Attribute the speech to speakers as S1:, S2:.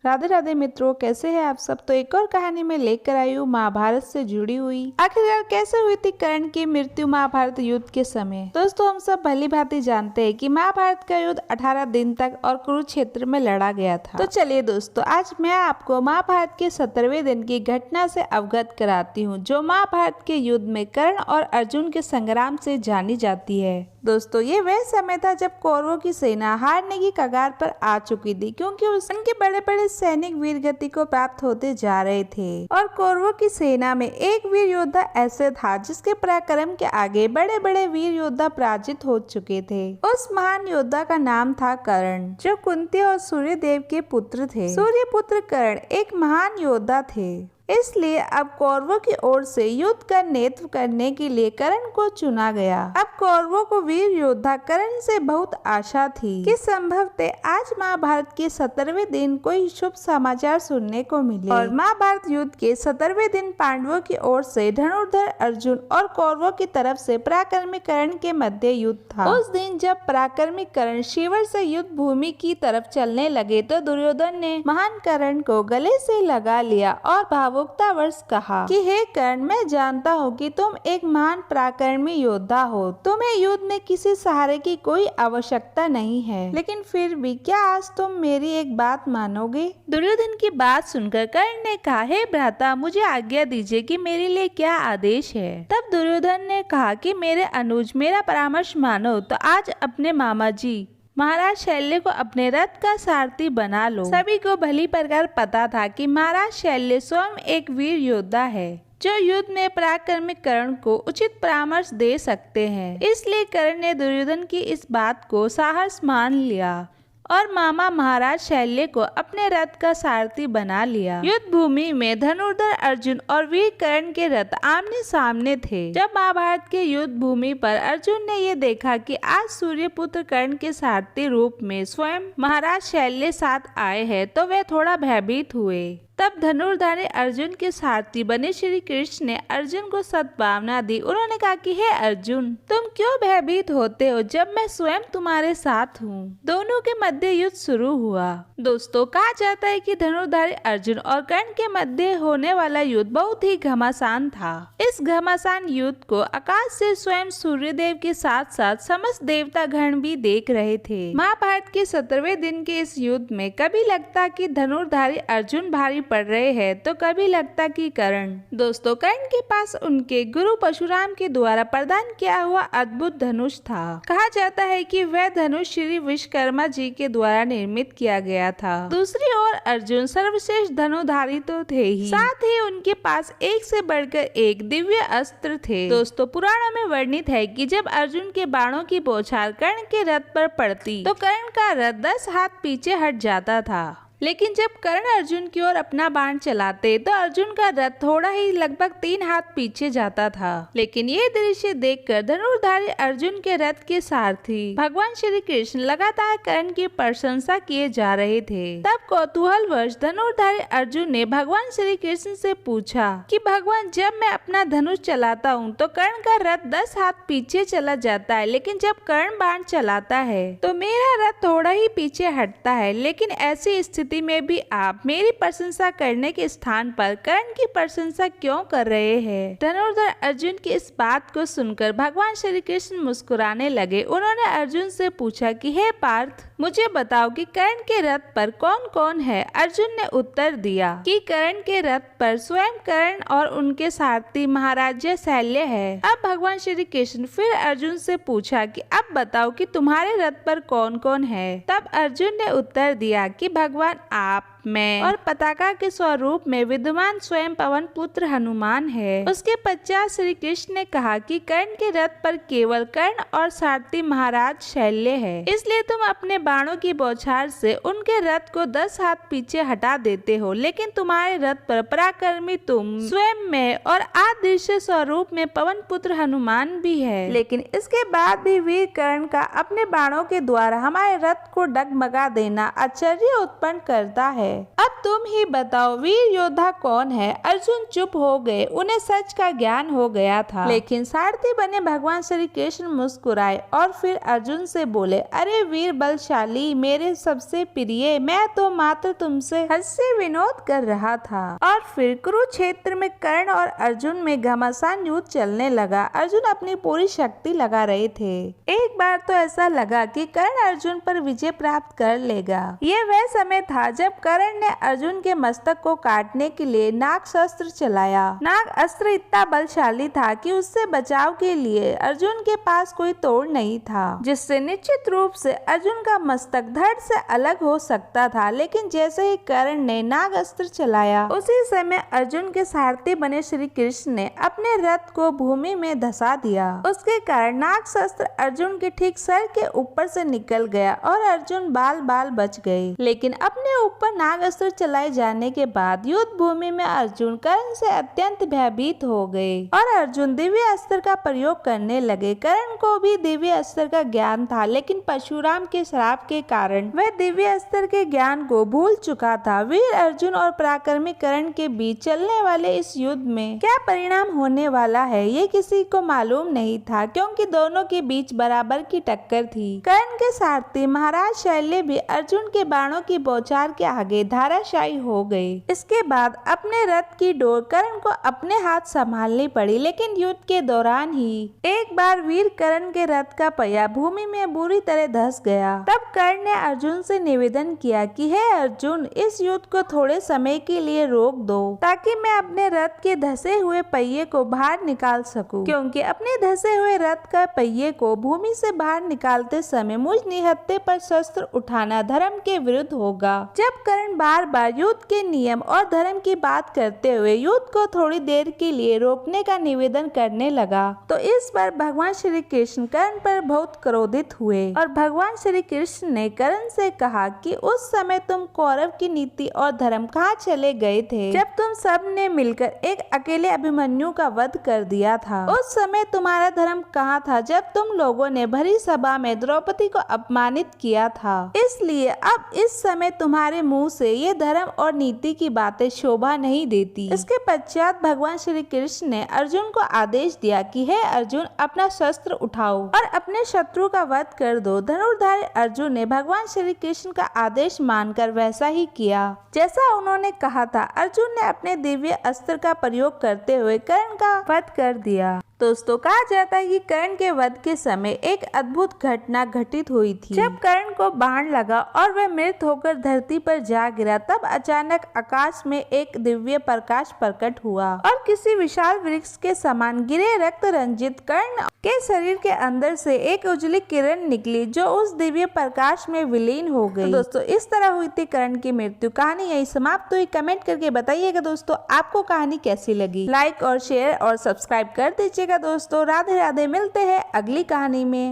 S1: राधे राधे मित्रों, कैसे हैं आप सब। तो एक और कहानी में लेकर आई हूँ महाभारत से जुड़ी हुई। आखिरकार कैसे हुई थी कर्ण की मृत्यु महाभारत युद्ध के समय। दोस्तों, हम सब भली भांति जानते हैं कि महाभारत का युद्ध 18 दिन तक और कुरुक्षेत्र में लड़ा गया था। तो चलिए दोस्तों, आज मैं आपको महाभारत के 17वें दिन की घटना से अवगत कराती हूँ, जो महाभारत के युद्ध में कर्ण और अर्जुन के संग्राम से जानी जाती है। दोस्तों, ये वह समय था जब कौरवों की सेना हारने की कगार पर आ चुकी थी, क्योंकि उनके बड़े बड़े सैनिक वीर गति को प्राप्त होते जा रहे थे। और कौरवों की सेना में एक वीर योद्धा ऐसे था जिसके पराक्रम के आगे बड़े बड़े वीर योद्धा पराजित हो चुके थे। उस महान योद्धा का नाम था कर्ण, जो कुंती और सूर्य देव के पुत्र थे। सूर्य पुत्र कर्ण एक महान योद्धा थे, इसलिए अब कौरवों की ओर से युद्ध का नेतृत्व करने के लिए कर्ण को चुना गया। अब कौरवों को वीर योद्धा कर्ण से बहुत आशा थी कि संभवतः आज महाभारत के 17वें दिन कोई शुभ समाचार सुनने को मिले। और महाभारत युद्ध के 17वें दिन पांडवों की ओर से धनुर्धर अर्जुन और कौरवों की तरफ से पराक्रमी कर्ण के मध्य युद्ध था। उस दिन जब पराक्रमी कर्ण शिविर से युद्ध भूमि की तरफ चलने लगे तो दुर्योधन ने महान कर्ण को गले से लगा लिया और भावुकतावश कहा कि हे कर्ण, मैं जानता हूँ कि तुम एक महान पराक्रमी योद्धा हो। तुम्हें युद्ध में किसी सहारे की कोई आवश्यकता नहीं है, लेकिन फिर भी क्या आज तुम मेरी एक बात मानोगे। दुर्योधन की बात सुनकर कर्ण ने कहा, हे भ्राता, मुझे आज्ञा दीजिए कि मेरे लिए क्या आदेश है। तब दुर्योधन ने कहा कि मेरे अनुज, मेरा परामर्श मानो तो आज अपने मामा जी महाराज शैल्य को अपने रथ का सारथी बना लो। सभी को भली प्रकार पता था कि महाराज शैल्य स्वयं एक वीर योद्धा है, जो युद्ध में पराक्रमी कर्ण को उचित परामर्श दे सकते हैं। इसलिए कर्ण ने दुर्योधन की इस बात को साहस मान लिया और मामा महाराज शैल्य को अपने रथ का सारथी बना लिया। युद्ध भूमि में धनुर्धर अर्जुन और वीर कर्ण के रथ आमने सामने थे। जब महाभारत के युद्ध भूमि पर अर्जुन ने ये देखा कि आज सूर्यपुत्र कर्ण के सारथी रूप में स्वयं महाराज शैल्य साथ आए हैं, तो वे थोड़ा भयभीत हुए। तब धनुर्धारी अर्जुन के सारथी बने श्री कृष्ण ने अर्जुन को सद्भावना दी। उन्होंने कहा कि हे अर्जुन, तुम क्यों भयभीत होते हो जब मैं स्वयं तुम्हारे साथ हूँ। दोनों के मध्य युद्ध शुरू हुआ। दोस्तों, कहा जाता है कि धनुर्धारी अर्जुन और कर्ण के मध्य होने वाला युद्ध बहुत ही घमासान था। इस घमासान युद्ध को आकाश से स्वयं सूर्यदेव के साथ साथ समस्त देवता गण भी देख रहे थे। महाभारत के 17वें दिन के इस युद्ध में कभी लगता कि धनुर्धारी अर्जुन भारी पड़ रहे हैं, तो कभी लगता कि कर्ण। दोस्तों, कर्ण के पास उनके गुरु परशुराम के द्वारा प्रदान किया हुआ अद्भुत धनुष था। कहा जाता है कि वह धनुष श्री विश्वकर्मा जी के द्वारा निर्मित किया गया था। दूसरी ओर अर्जुन सर्वश्रेष्ठ धनुधारी तो थे ही, साथ ही उनके पास एक से बढ़कर एक दिव्य अस्त्र थे। दोस्तों, पुराणों में वर्णित है कि जब अर्जुन के बाणों की बौछार कर्ण के रथ पर पड़ती तो कर्ण का रथ 10 हाथ पीछे हट जाता था। लेकिन जब कर्ण अर्जुन की ओर अपना बाण चलाते तो अर्जुन का रथ थोड़ा ही लगभग 3 हाथ पीछे जाता था। लेकिन ये दृश्य देखकर धनुर्धारी अर्जुन के रथ के सारथी भगवान श्री कृष्ण लगातार कर्ण की प्रशंसा किए जा रहे थे। तब कौतूहलवश धनुर्धारी अर्जुन ने भगवान श्री कृष्ण से पूछा कि भगवान, जब मैं अपना धनुष चलाता हूँ तो कर्ण का रथ 10 हाथ पीछे चला जाता है, लेकिन जब कर्ण बाण चलाता है तो मेरा रथ थोड़ा ही पीछे हटता है। लेकिन ऐसी स्थिति में भी आप मेरी प्रशंसा करने के स्थान पर कर्ण की प्रशंसा क्यों कर रहे हैं। धनुर्धर अर्जुन की इस बात को सुनकर भगवान श्री कृष्ण मुस्कुराने लगे। उन्होंने अर्जुन से पूछा कि हे पार्थ, मुझे बताओ कि कर्ण के रथ पर कौन कौन है। अर्जुन ने उत्तर दिया कि कर्ण के रथ पर स्वयं कर्ण और उनके सारथी महाराज शैल्य है। अब भगवान श्री कृष्ण फिर अर्जुन से पूछा कि अब बताओ कि तुम्हारे रथ पर कौन कौन है। तब अर्जुन ने उत्तर दिया कि भगवान, आप, मैं और पताका के स्वरूप में विद्यमान स्वयं पवन पुत्र हनुमान है। उसके पश्चात श्री कृष्ण ने कहा कि कर्ण के रथ पर केवल कर्ण और सारथी महाराज शैल्य है, इसलिए तुम अपने बाणों की बौछार से उनके रथ को 10 हाथ पीछे हटा देते हो। लेकिन तुम्हारे रथ पर पराक्रमी तुम, स्वयं मैं और अदृश्य स्वरूप में पवन पुत्र हनुमान भी है। लेकिन इसके बाद भी वीर कर्ण का अपने बाणों के द्वारा हमारे रथ को डगमगा देना आश्चर्य उत्पन्न करता है। अब तुम ही बताओ वीर योद्धा कौन है। अर्जुन चुप हो गए, उन्हें सच का ज्ञान हो गया था। लेकिन सारथी बने भगवान श्री कृष्ण मुस्कुराए और फिर अर्जुन से बोले, अरे वीर बलशाली मेरे सबसे प्रिय, मैं तो मात्र तुमसे हंसी विनोद कर रहा था। और फिर कुरुक्षेत्र में कर्ण और अर्जुन में घमासान युद्ध चलने लगा। अर्जुन अपनी पूरी शक्ति लगा रहे थे। एक बार तो ऐसा लगा कि कर्ण अर्जुन पर विजय प्राप्त कर लेगा। ये वह समय था जब कर्ण ने अर्जुन के मस्तक को काटने के लिए नाग शस्त्र चलाया। नाग अस्त्र इतना बलशाली था कि उससे बचाव के लिए अर्जुन के पास कोई तोड़ नहीं था, जिससे निश्चित रूप से अर्जुन का मस्तक धड़ से अलग हो सकता था। लेकिन जैसे ही कर्ण ने नाग अस्त्र चलाया, उसी समय अर्जुन के सारथी बने श्री कृष्ण ने अपने रथ को भूमि में धसा दिया। उसके कारण नाग शस्त्र अर्जुन के ठीक सर के ऊपर से निकल गया और अर्जुन बाल बाल बच गए। लेकिन अपने ऊपर नाग अस्त्र चलाए जाने के बाद युद्ध भूमि में अर्जुन कर्ण से अत्यंत भयभीत हो गए और अर्जुन दिव्य अस्त्र का प्रयोग करने लगे। कर्ण को भी दिव्य अस्त्र का ज्ञान था, लेकिन परशुराम के श्राप के कारण वह दिव्य अस्त्र के ज्ञान को भूल चुका था। वीर अर्जुन और पराक्रमी कर्ण के बीच चलने वाले इस युद्ध में क्या परिणाम होने वाला है, ये किसी को मालूम नहीं था, क्योंकि दोनों के बीच बराबर की टक्कर थी। कर्ण के सारथी महाराज शैल्य भी अर्जुन के बाणों की बौछार के आगे धाराशायी हो गए। इसके बाद अपने रथ की डोर कर्ण को अपने हाथ संभालनी पड़ी। लेकिन युद्ध के दौरान ही एक बार वीर कर्ण के रथ का पहिया भूमि में बुरी तरह धंस गया। तब कर्ण ने अर्जुन से निवेदन किया कि हे अर्जुन, इस युद्ध को थोड़े समय के लिए रोक दो, ताकि मैं अपने रथ के धसे हुए पहिए को बाहर निकाल सकूं, क्योंकि अपने धसे हुए रथ का पहिए को भूमि से बाहर निकालते समय मुझ निहत्थे पर शस्त्र उठाना धर्म के विरुद्ध होगा। जब कर्ण बार बार युद्ध के नियम और धर्म की बात करते हुए युद्ध को थोड़ी देर के लिए रोकने का निवेदन करने लगा, तो इस बार भगवान श्री कृष्ण कर्ण पर बहुत क्रोधित हुए और भगवान श्री कृष्ण ने कर्ण से कहा कि उस समय तुम कौरव की नीति और धर्म कहाँ चले गए थे, जब तुम सब ने मिलकर एक अकेले अभिमन्यु का वध कर दिया था। उस समय तुम्हारा धर्म कहाँ था, जब तुम लोगों ने भरी सभा में द्रौपदी को अपमानित किया था। इसलिए अब इस समय तुम्हारे मुंह से ये धर्म और नीति की बातें शोभा नहीं देती। इसके पश्चात भगवान श्री कृष्ण ने अर्जुन को आदेश दिया कि हे अर्जुन, अपना शस्त्र उठाओ और अपने शत्रु का वध कर दो। धनुर्धारी अर्जुन ने भगवान श्री कृष्ण का आदेश मानकर वैसा ही किया जैसा उन्होंने कहा था। अर्जुन ने अपने दिव्य अस्त्र का प्रयोग करते हुए कर्ण का वध कर दिया। दोस्तों, कहा जाता है कि कर्ण के वध के समय एक अद्भुत घटना घटित हुई थी। जब कर्ण को बाण लगा और वह मृत होकर धरती पर जा गिरा, तब अचानक आकाश में एक दिव्य प्रकाश प्रकट हुआ और किसी विशाल वृक्ष के समान गिरे रक्त रंजित कर्ण के शरीर के अंदर से एक उजली किरण निकली, जो उस दिव्य प्रकाश में विलीन हो गई। तो दोस्तों, इस तरह हुई थी कर्ण की मृत्यु। कहानी यही समाप्त हुई। कमेंट करके बताइएगा दोस्तों, आपको कहानी कैसी लगी। लाइक और शेयर और सब्सक्राइब कर दीजिएगा दोस्तों। राधे राधे, मिलते हैं अगली कहानी में।